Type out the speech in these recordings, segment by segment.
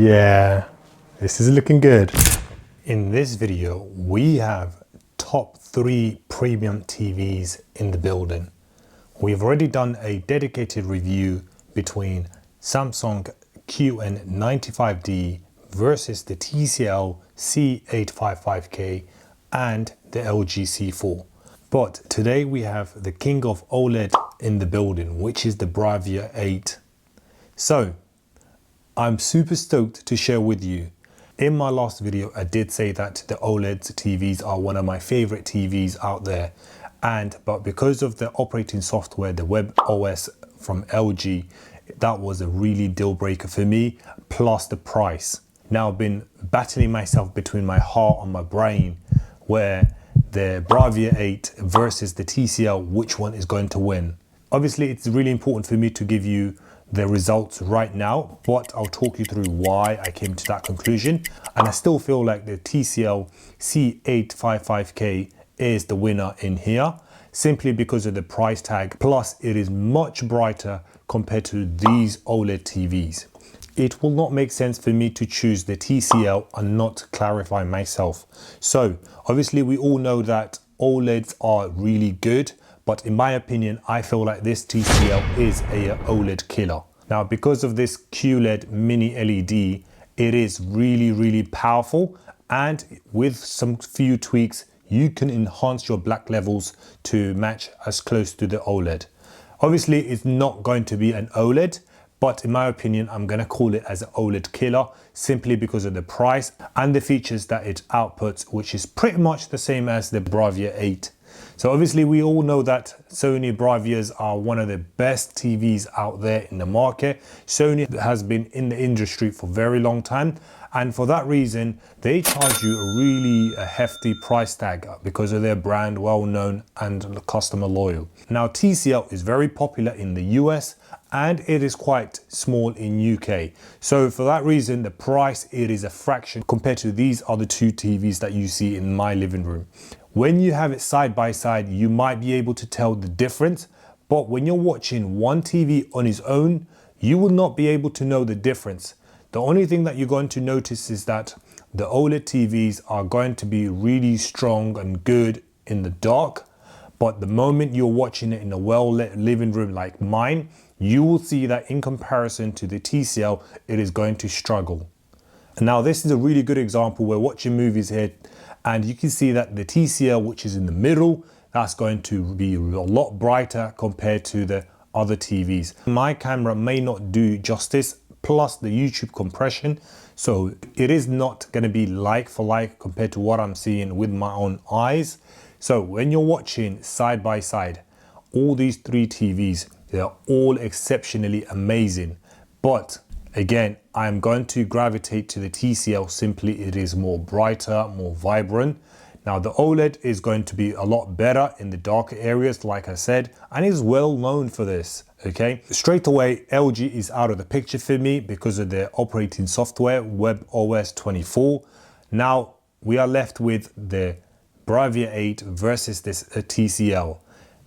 Yeah, this is looking good. In this video, we have top 3 premium TVs in the building. We've already done a dedicated review between Samsung Q95t versus the TCL C855k and the LG C4. But today we have the king of OLED in the building, which is the Bravia 8. So I'm super stoked to share with you. In my last video, I did say that the OLED TVs are one of my favorite TVs out there. But because of the operating software, the web OS from LG, that was a really deal breaker for me, plus the price. Now I've been battling myself between my heart and my brain, where the Bravia 8 versus the TCL, which one is going to win. Obviously, it's really important for me to give you the results right now, but I'll talk you through why I came to that conclusion. And I still feel like the TCL C855k is the winner in here, simply because of the price tag, plus it is much brighter compared to these OLED TVs. It will not make sense for me to choose the TCL and not clarify myself. So obviously we all know that OLEDs are really good, but in my opinion, I feel like this TCL is a OLED killer. Now, because of this QLED mini LED, it is really powerful, and with some few tweaks, you can enhance your black levels to match as close to the OLED. Obviously, it's not going to be an OLED, but in my opinion, I'm gonna call it as an OLED killer simply because of the price and the features that it outputs, which is pretty much the same as the Bravia 8. So obviously we all know that Sony Bravias are one of the best TVs out there in the market. Sony has been in the industry for a very long time, and for that reason they charge you a really hefty price tag because of their brand, well known and customer loyal. Now TCL is very popular in the US and it is quite small in UK. So for that reason, the price, it is a fraction compared to these other two TVs that you see in my living room. When you have it side by side, you might be able to tell the difference, but when you're watching one TV on its own, you will not be able to know the difference. The only thing that you're going to notice is that the OLED TVs are going to be really strong and good in the dark, but the moment you're watching it in a well-lit living room like mine, you will see that in comparison to the TCL, it is going to struggle. And now this is a really good example. We're watching movies here, and you can see that the TCL, which is in the middle, that's going to be a lot brighter compared to the other TVs. My camera may not do justice, plus the YouTube compression. So it is not going to be like for like compared to what I'm seeing with my own eyes. So when you're watching side by side, all these 3 TVs, they're all exceptionally amazing. But again, I'm going to gravitate to the TCL, simply it is more brighter, more vibrant. Now the OLED is going to be a lot better in the darker areas, like I said, and is well known for this, okay? Straight away, LG is out of the picture for me because of their operating software, web OS 24. Now we are left with the Bravia 8 versus this TCL.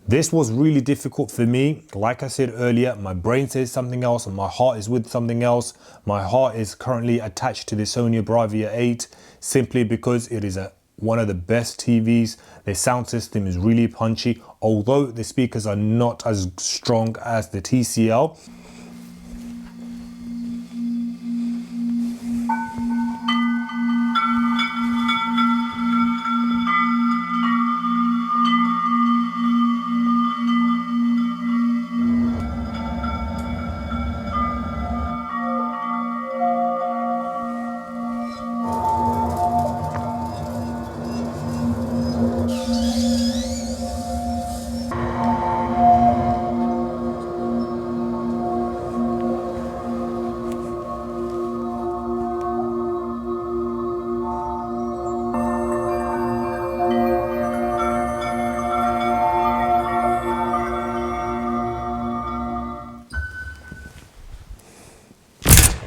This was really difficult for me. Like I said earlier, my brain says something else and my heart is with something else. My heart is currently attached to the Sony Bravia 8 simply because it is one of the best TVs. The sound system is really punchy, although the speakers are not as strong as the TCL.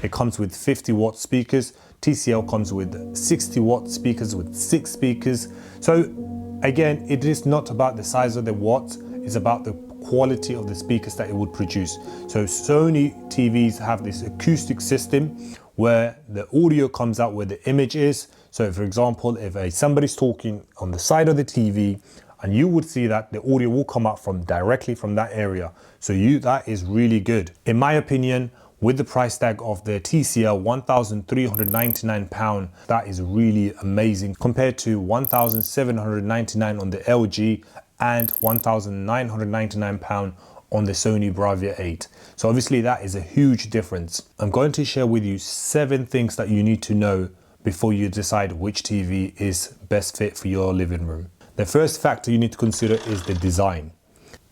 It comes with 50-watt speakers. TCL comes with 60-watt speakers with 6 speakers. So again, it is not about the size of the watts, it's about the quality of the speakers that it would produce. So Sony TVs have this acoustic system where the audio comes out where the image is. So for example, if somebody's talking on the side of the TV, and you would see that the audio will come out from directly from that area. So that is really good. In my opinion, with the price tag of the TCL £1,399, that is really amazing compared to £1,799 on the LG and £1,999 on the Sony Bravia 8. So obviously that is a huge difference. I'm going to share with you 7 things that you need to know before you decide which TV is best fit for your living room. The first factor you need to consider is the design.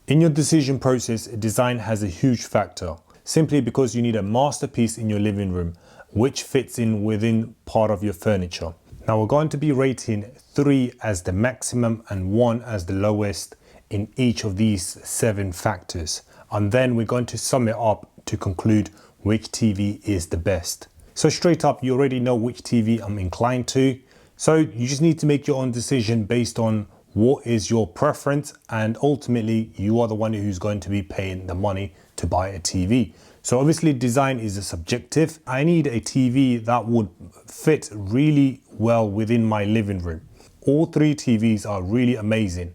In your decision process, design has a huge factor, simply because you need a masterpiece in your living room, which fits in within part of your furniture. Now we're going to be rating 3 as the maximum and 1 as the lowest in each of these 7 factors. And then we're going to sum it up to conclude which TV is the best. So straight up, you already know which TV I'm inclined to. So you just need to make your own decision based on what is your preference, and ultimately you are the one who's going to be paying the money to buy a TV. So obviously design is a subjective. I need a TV that would fit really well within my living room. All 3 TVs are really amazing.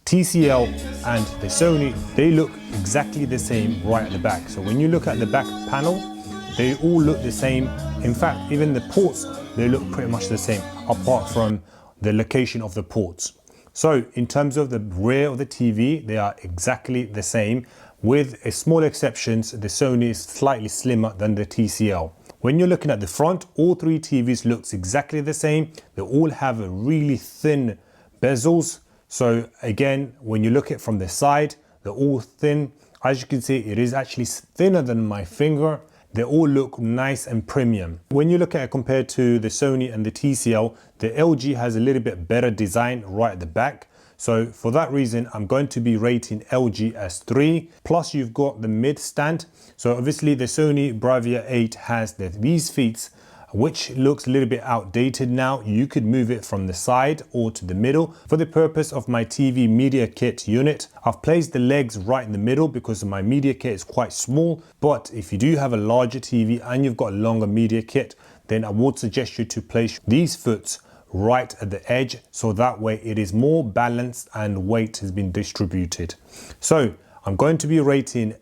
TCL and the Sony, they look exactly the same right at the back. So when you look at the back panel, they all look the same. In fact, even the ports, they look pretty much the same, apart from the location of the ports. So in terms of the rear of the TV, they are exactly the same, with a small exceptions. The Sony is slightly slimmer than the TCL. When you're looking at the front, all 3 TVs looks exactly the same. They all have a really thin bezels. So again, when you look at it from the side, they're all thin. As you can see, it is actually thinner than my finger. They all look nice and premium. When you look at it compared to the Sony and the TCL, the LG has a little bit better design right at the back. So for that reason, I'm going to be rating LG as 3. Plus you've got the mid stand. So obviously the Sony Bravia 8 has these feet, which looks a little bit outdated now. You could move it from the side or to the middle. For the purpose of my TV media kit unit, I've placed the legs right in the middle because my media kit is quite small. But if you do have a larger TV and you've got a longer media kit, then I would suggest you to place these foot right at the edge, so that way it is more balanced and weight has been distributed. So I'm going to be rating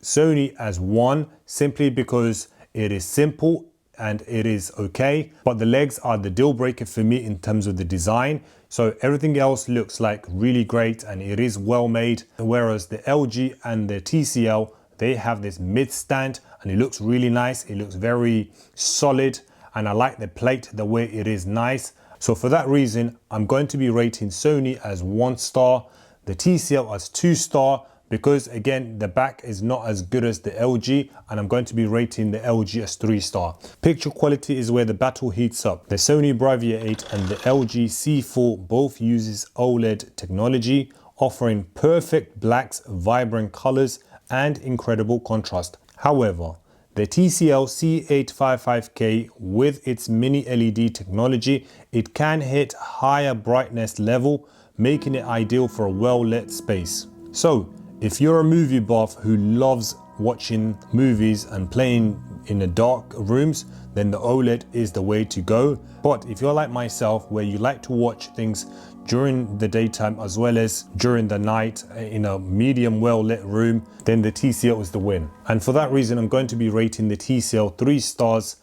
Sony as 1, simply because it is simple and it is okay, but the legs are the deal breaker for me in terms of the design. So everything else looks like really great and it is well made, whereas the LG and the TCL, they have this mid stand and it looks really nice. It looks very solid and I like the plate, the way it is nice. So for that reason, I'm going to be rating Sony as 1 star, the TCL as 2 star, because again, the back is not as good as the LG, and I'm going to be rating the LG as 3 star. Picture quality is where the battle heats up. The Sony Bravia 8 and the LG C4 both uses OLED technology, offering perfect blacks, vibrant colors, and incredible contrast. However, the TCL C855k with its mini LED technology, it can hit higher brightness level, making it ideal for a well-lit space. So, if you're a movie buff who loves watching movies and playing in the dark rooms, then the OLED is the way to go. But if you're like myself, where you like to watch things during the daytime as well as during the night in a medium well-lit room, then the TCL is the win. And for that reason, I'm going to be rating the TCL 3 stars,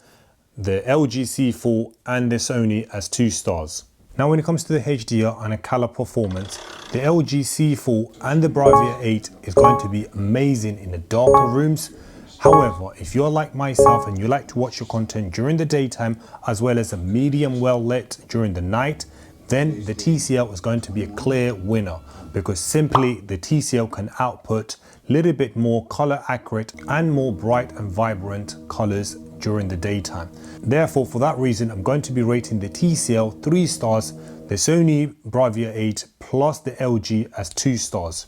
the LG C4 and the Sony as 2 stars. Now when it comes to the HDR and a color performance, the LG C4 and the Bravia 8 is going to be amazing in the darker rooms. However, if you're like myself and you like to watch your content during the daytime as well as a medium well lit during the night, then the TCL is going to be a clear winner, because simply the TCL can output a little bit more color accurate and more bright and vibrant colors during the daytime. Therefore, for that reason, I'm going to be rating the TCL 3 stars, the Sony Bravia 8 plus the LG as 2 stars.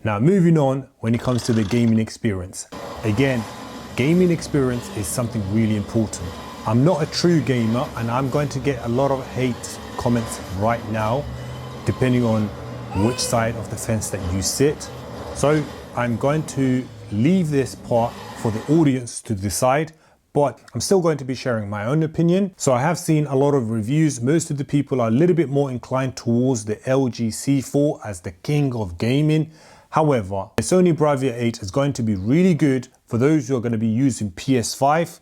Now moving on, when it comes to the gaming experience. Again, gaming experience is something really important. I'm not a true gamer and I'm going to get a lot of hate comments right now, depending on which side of the fence that you sit. So I'm going to leave this part for the audience to decide, but I'm still going to be sharing my own opinion. So I have seen a lot of reviews. Most of the people are a little bit more inclined towards the LG C4 as the king of gaming. However, the Sony Bravia 8 is going to be really good for those who are going to be using PS5.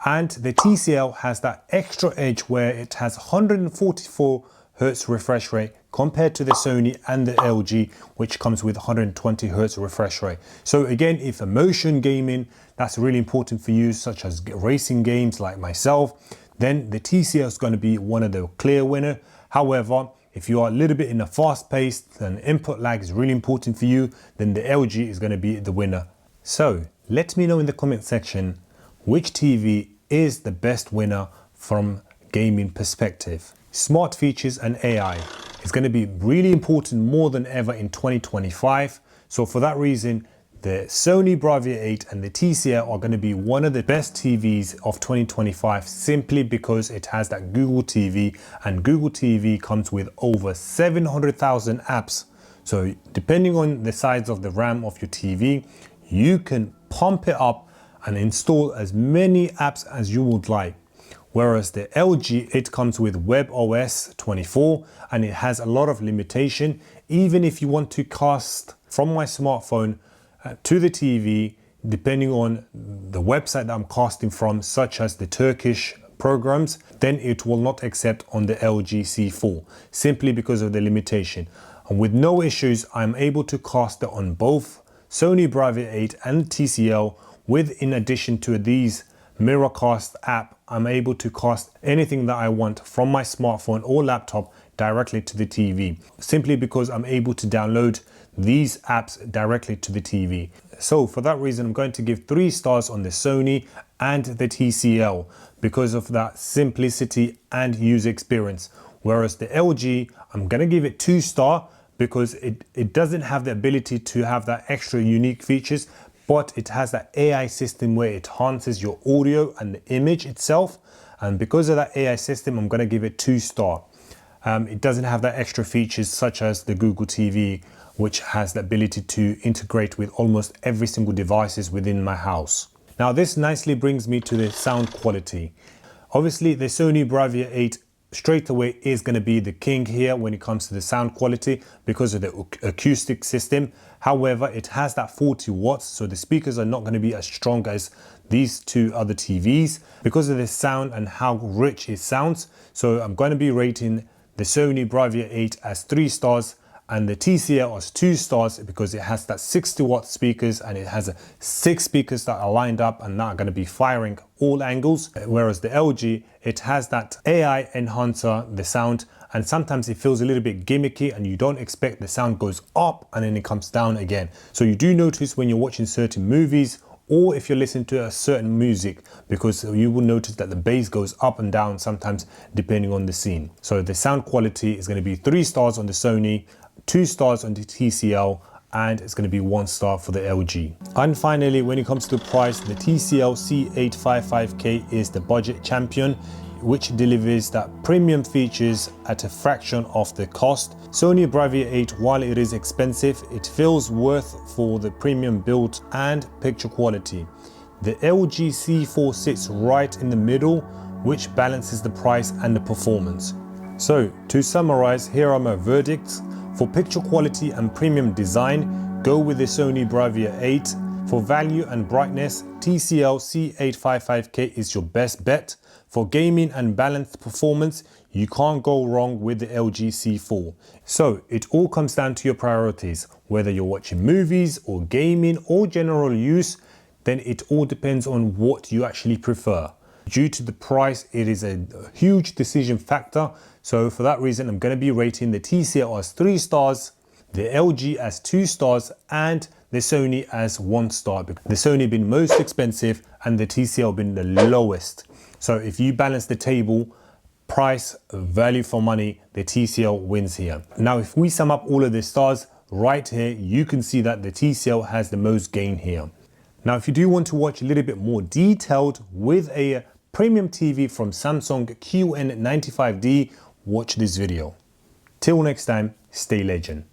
And the TCL has that extra edge where it has 144 Hz refresh rate compared to the Sony and the LG, which comes with 120 Hz refresh rate. So again, if motion gaming, that's really important for you, such as racing games like myself, then the TCL is going to be one of the clear winner. However, if you are a little bit in a fast pace and input lag is really important for you, then the LG is going to be the winner. So let me know in the comment section which TV is the best winner from gaming perspective. Smart features and AI is going to be really important more than ever in 2025. So for that reason, the Sony Bravia 8 and the TCL are going to be one of the best TVs of 2025 simply because it has that Google TV, and Google TV comes with over 700,000 apps. So depending on the size of the RAM of your TV, you can pump it up and install as many apps as you would like. Whereas the LG, it comes with WebOS 24 and it has a lot of limitation. Even if you want to cast from my smartphone to the TV, depending on the website that I'm casting from, such as the Turkish programs, then it will not accept on the LG C4 simply because of the limitation. And with no issues, I'm able to cast it on both Sony Bravia 8 and TCL. In addition to these Miracast app, I'm able to cast anything that I want from my smartphone or laptop directly to the TV, simply because I'm able to download these apps directly to the TV. So for that reason, I'm going to give 3 stars on the Sony and the TCL because of that simplicity and user experience. Whereas the LG, I'm going to give it 2 stars because it doesn't have the ability to have that extra unique features, but it has that AI system where it enhances your audio and the image itself. And because of that AI system, I'm going to give it 2 stars. It doesn't have that extra features such as the Google TV, which has the ability to integrate with almost every single devices within my house. Now this nicely brings me to the sound quality. Obviously the Sony Bravia 8 straight away is going to be the king here when it comes to the sound quality because of the acoustic system. However, it has that 40 watts, so the speakers are not going to be as strong as these 2 other TVs because of the sound and how rich it sounds. So I'm going to be rating the Sony Bravia 8 as 3 stars and the TCL as 2 stars because it has that 60 watt speakers and it has 6 speakers that are lined up and that are going to be firing all angles. Whereas the LG, it has that AI enhancer, the sound, and sometimes it feels a little bit gimmicky and you don't expect the sound goes up and then it comes down again. So you do notice when you're watching certain movies or if you're listening to a certain music, because you will notice that the bass goes up and down sometimes depending on the scene. So the sound quality is going to be 3 stars on the Sony, 2 stars on the TCL, and it's going to be 1 star for the LG. And finally, when it comes to the price, the TCL C855k is the budget champion, which delivers that premium features at a fraction of the cost. Sony Bravia 8, while it is expensive, it feels worth for the premium build and picture quality. The LG C4 sits right in the middle, which balances the price and the performance. So to summarize, here are my verdicts. For picture quality and premium design, go with the Sony Bravia 8. For value and brightness, TCL C855k is your best bet. For gaming and balanced performance, you can't go wrong with the LG C4. So it all comes down to your priorities. Whether you're watching movies or gaming or general use, then it all depends on what you actually prefer. Due to the price, it is a huge decision factor. So for that reason, I'm going to be rating the TCL as 3 stars, the LG as 2 stars, and the Sony as 1 star. The Sony being most expensive and the TCL being the lowest. So if you balance the table, price, value for money, the TCL wins here. Now, if we sum up all of the stars right here, you can see that the TCL has the most gain here. Now, if you do want to watch a little bit more detailed with a premium TV from Samsung Q95t, watch this video. Till next time, stay legend.